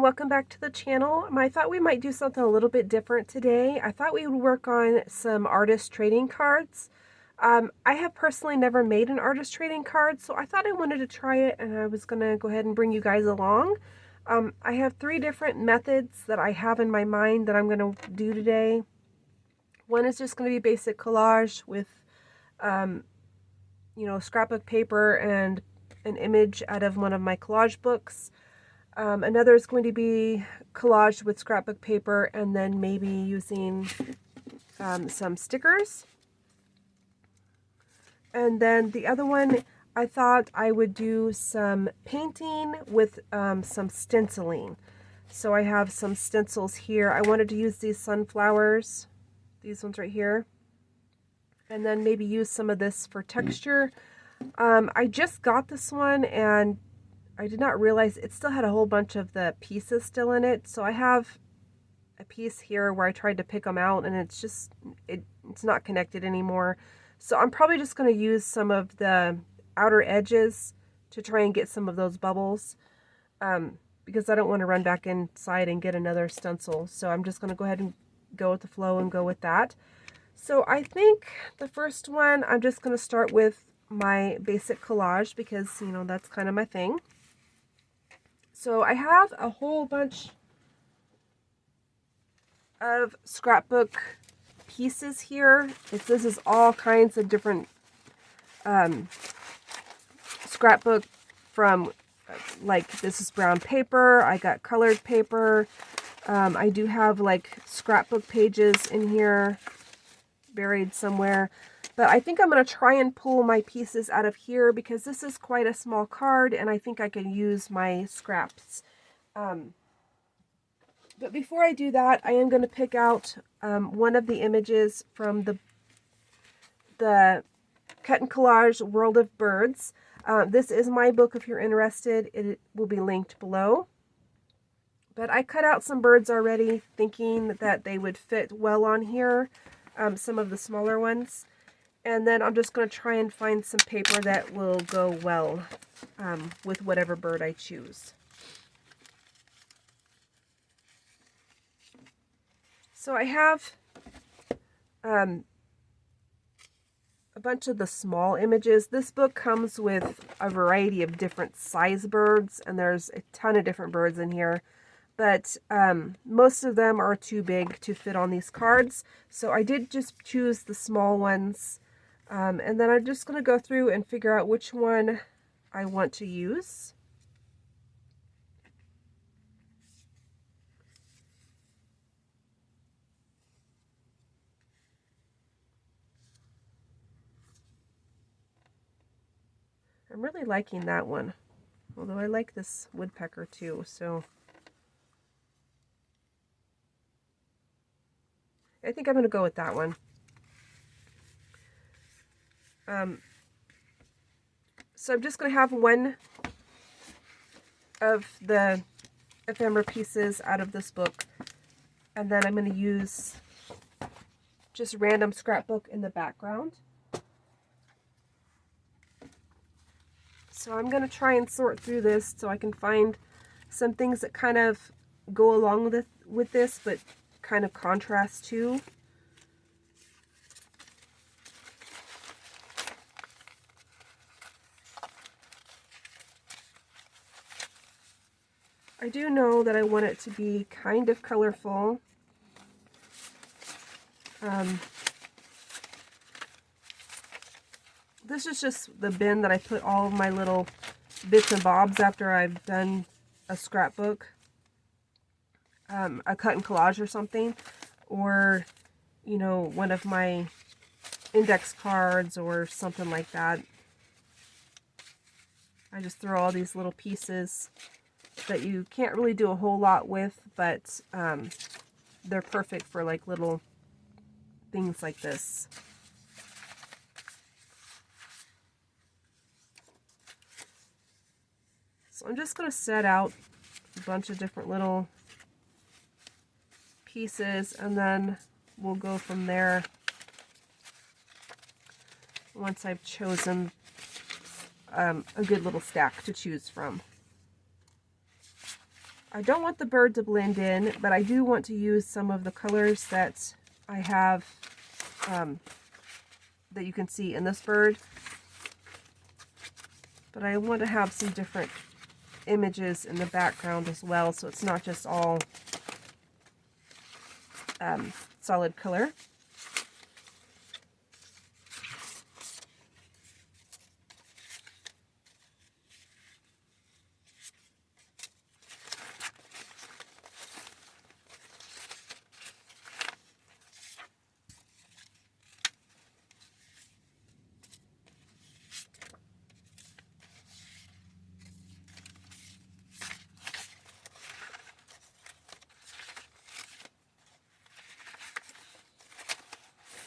everyone, welcome back to the channel. I thought we might do something a little bit different today. I thought we would work on some artist trading cards. I have personally never made an artist trading card, so I thought I wanted to try it and I was going to go ahead and bring you guys along. I have 3 different methods that I have in my mind that I'm going to do today. One is just going to be basic collage with, scrapbook paper and an image out of one of my collage books. Another is going to be collage with scrapbook paper and then maybe using some stickers. And then the other one, I thought I would do some painting with some stenciling. So I have some stencils here. I wanted to use these sunflowers, these ones right here, and then maybe use some of this for texture. I just got this one and I did not realize it still had a whole bunch of the pieces still in it. So I have a piece here where I tried to pick them out and it's just, it's not connected anymore. So I'm probably just going to use some of the outer edges to try and get some of those bubbles because I don't want to run back inside and get another stencil. So I'm just going to go ahead and go with the flow and go with that. So I think the first one, I'm just going to start with my basic collage because, that's kind of my thing. So I have a whole bunch of scrapbook pieces here. This is all kinds of different scrapbook from, like, this is brown paper. I got colored paper. I do have like scrapbook pages in here buried somewhere. But I think I'm going to try and pull my pieces out of here because this is quite a small card and I think I can use my scraps. But before I do that, I am going to pick out one of the images from the Cut and Collage World of Birds. This is my book if you're interested. It will be linked below. But I cut out some birds already thinking that they would fit well on here, some of the smaller ones. And then I'm just going to try and find some paper that will go well with whatever bird I choose. So I have a bunch of the small images. This book comes with a variety of different size birds, and there's a ton of different birds in here. But most of them are too big to fit on these cards. So I did just choose the small ones. And then I'm just going to go through and figure out which one I want to use. I'm really liking that one, although I like this woodpecker too, so I think I'm going to go with that one. So I'm just going to have one of the ephemera pieces out of this book, and then I'm going to use just random scrapbook in the background. So I'm going to try and sort through this so I can find some things that kind of go along with this, but kind of contrast too. I do know that I want it to be kind of colorful. This is just the bin that I put all of my little bits and bobs after I've done a scrapbook, a cut and collage or something, or, one of my index cards or something like that. I just throw all these little pieces that you can't really do a whole lot with, but they're perfect for like little things like this. So I'm just going to set out a bunch of different little pieces and then we'll go from there once I've chosen a good little stack to choose from. I don't want the bird to blend in, but I do want to use some of the colors that I have that you can see in this bird. But I want to have some different images in the background as well, so it's not just all solid color.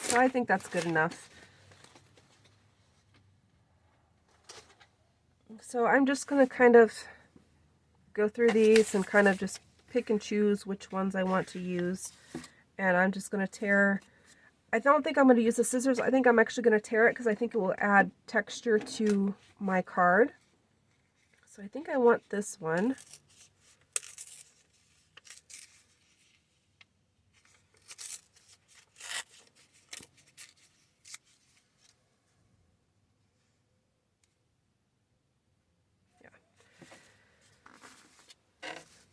So I think that's good enough. So I'm just going to kind of go through these and kind of just pick and choose which ones I want to use. And I'm just going to tear. I don't think I'm going to use the scissors. I think I'm actually going to tear it because I think it will add texture to my card. So I think I want this one.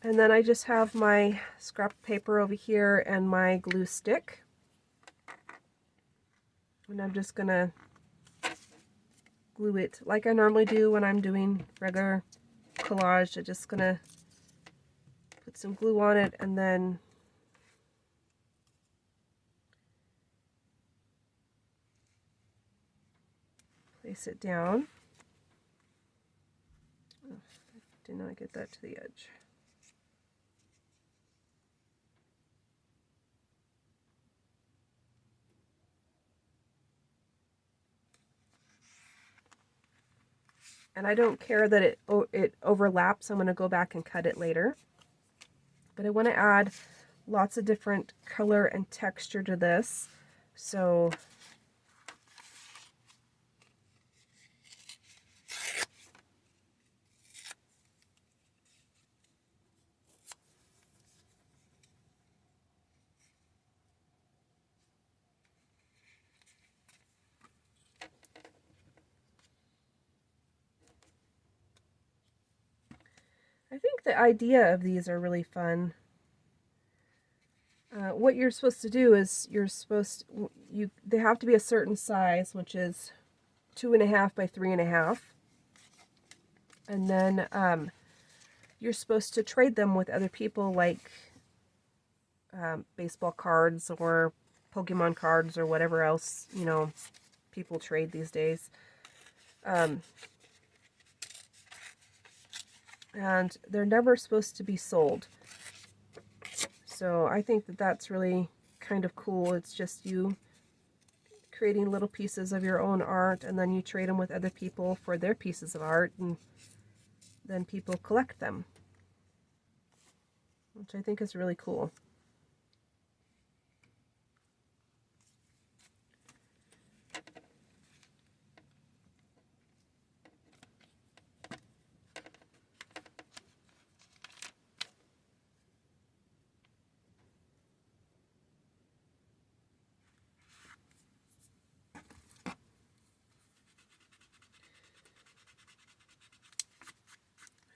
And then I just have my scrap paper over here and my glue stick. And I'm just going to glue it like I normally do when I'm doing regular collage. I'm just going to put some glue on it and then place it down. Oh, did not get that to the edge. And I don't care that it overlaps. I'm going to go back and cut it later. But I want to add lots of different color and texture to this. So I think the idea of these are really fun. What you're supposed to do is they have to be a certain size, which is 2.5 by 3.5, and then you're supposed to trade them with other people, like baseball cards or Pokemon cards or whatever else people trade these days. And they're never supposed to be sold. So I think that that's really kind of cool. It's just you creating little pieces of your own art, and then you trade them with other people for their pieces of art, and then people collect them, which I think is really cool.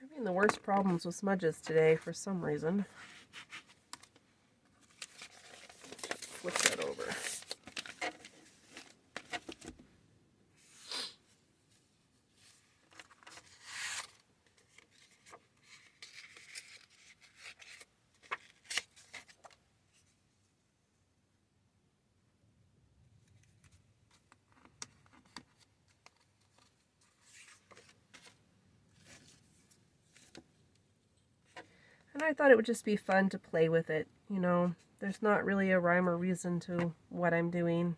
Having the worst problems with smudges today for some reason. Flip that over. And I thought it would just be fun to play with it, There's not really a rhyme or reason to what I'm doing.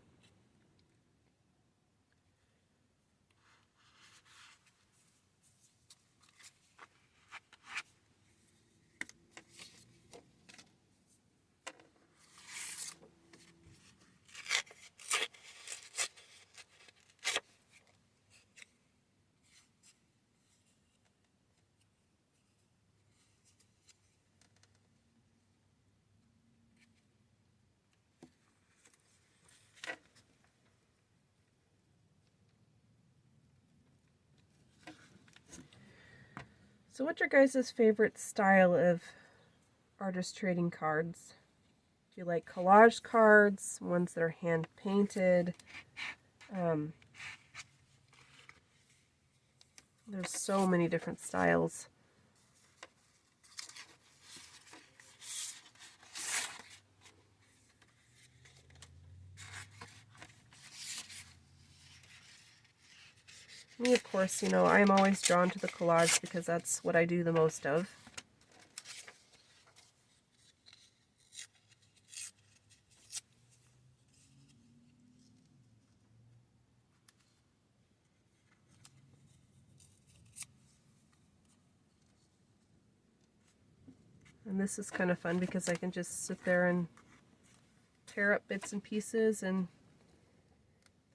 So what's your guys' favorite style of artist trading cards? Do you like collage cards, ones that are hand painted? There's so many different styles. Me, of course, you know, I'm always drawn to the collage because that's what I do the most of. And this is kind of fun because I can just sit there and tear up bits and pieces and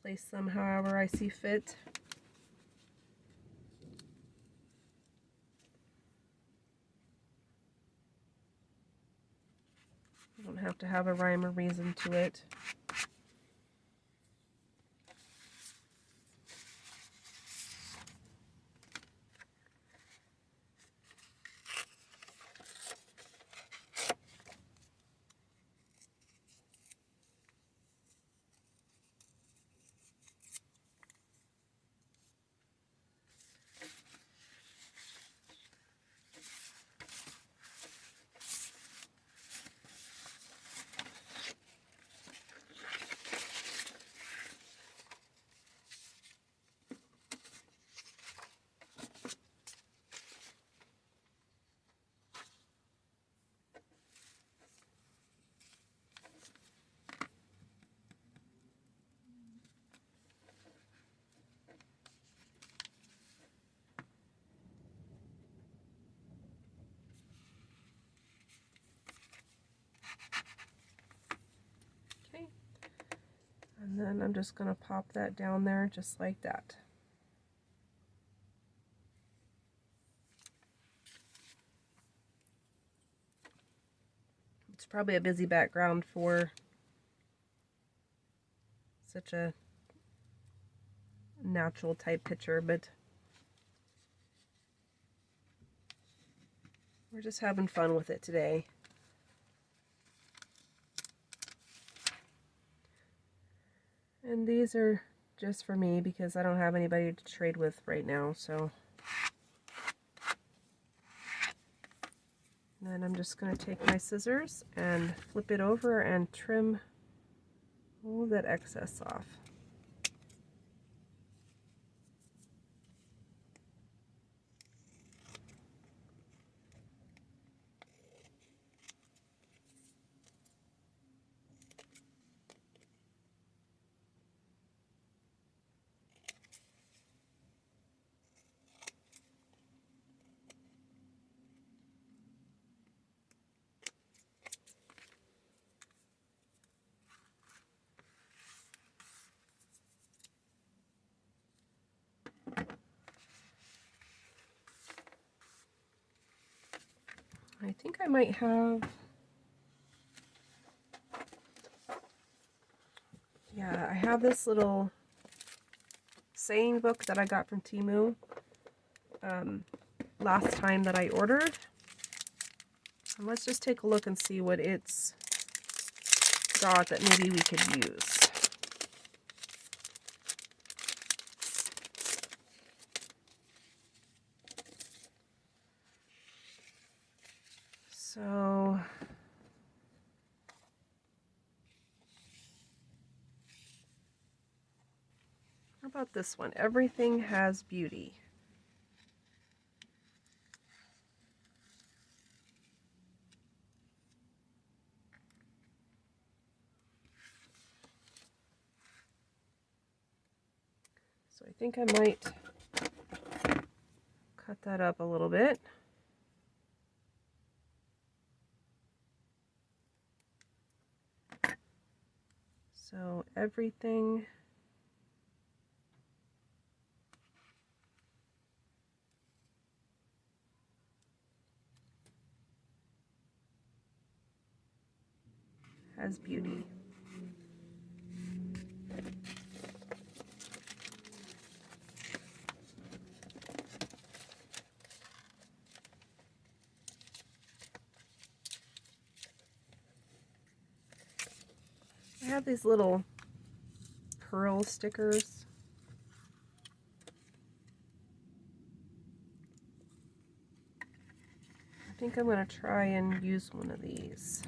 place them however I see fit. I don't have to have a rhyme or reason to it. Okay, and then I'm just going to pop that down there just like that. It's probably a busy background for such a natural type picture, but we're just having fun with it today. And these are just for me because I don't have anybody to trade with right now, so. Then I'm just going to take my scissors and flip it over and trim all that excess off. I think I might have, yeah, I have this little saying book that I got from Temu last time that I ordered. And let's just take a look and see what it's got that maybe we could use. So, how about this one? Everything has beauty. So I think I might cut that up a little bit. So everything has beauty. have these little pearl stickers. I think I'm going to try and use one of these.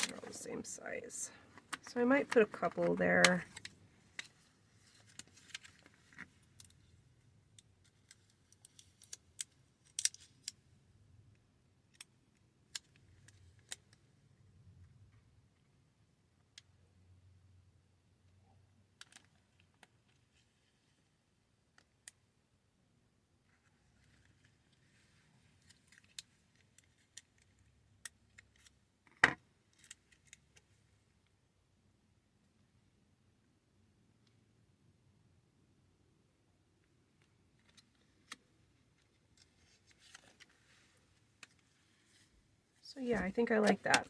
They're all the same size. So I might put a couple there. So yeah, I think I like that.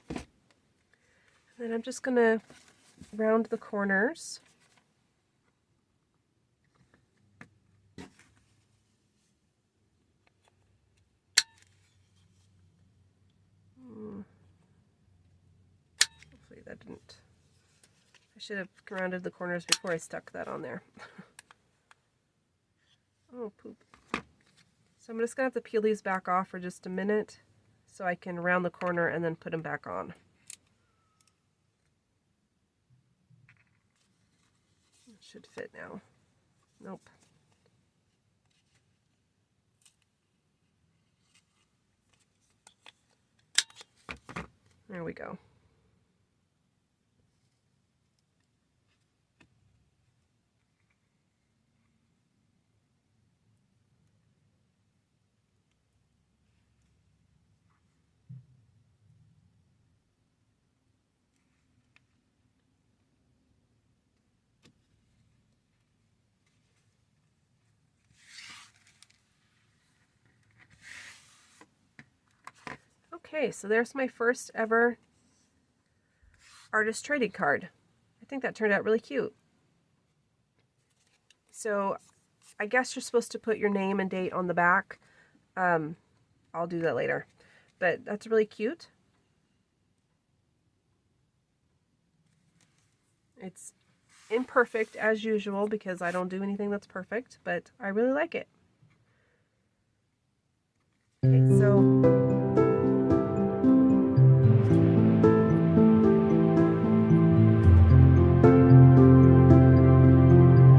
And then I'm just going to round the corners. Hopefully that didn't... I should have rounded the corners before I stuck that on there. Oh, poop. So I'm just going to have to peel these back off for just a minute so I can round the corner and then put them back on. It should fit now. Nope. There we go. Okay, so there's my first ever artist trading card. I think that turned out really cute. So I guess you're supposed to put your name and date on the back. I'll do that later. But that's really cute. It's imperfect as usual because I don't do anything that's perfect, but I really like it. Okay, so